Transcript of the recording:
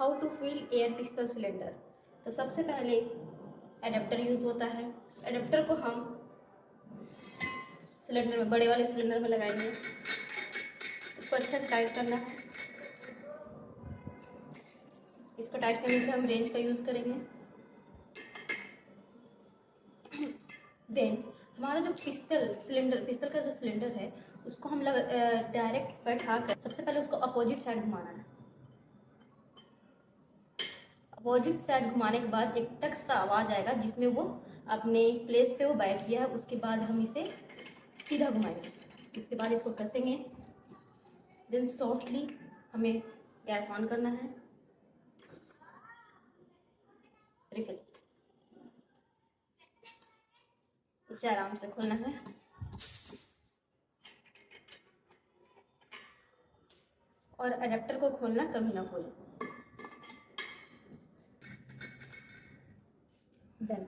How to fill air pistol cylinder. तो सबसे पहले एडेप्टर यूज़ होता है। एडेप्टर को हम सिलेंडर में, बड़े वाले सिलेंडर में लगाएंगे। इसको अच्छे से टाइट करना है। इसको टाइट करने से हम रेंज का यूज़ करेंगे। देन हमारा जो पिस्टल का जो सिलेंडर है उसको हम डायरेक्ट बैठा कर सबसे पहले उसको अपोजिट साइड घुमाना है। अपोजिट साइड घुमाने के बाद एक टक सा आवाज़ आएगा जिसमें वो अपने प्लेस पे वो बैठ गया है। उसके बाद हम इसे सीधा घुमाएंगे। इसके बाद इसको कसेंगे। देन सॉफ्टली हमें गैस ऑन करना है। रिफिल, इसे आराम से खोलना है और अडेप्टर को खोलना कभी ना खोलें। डन।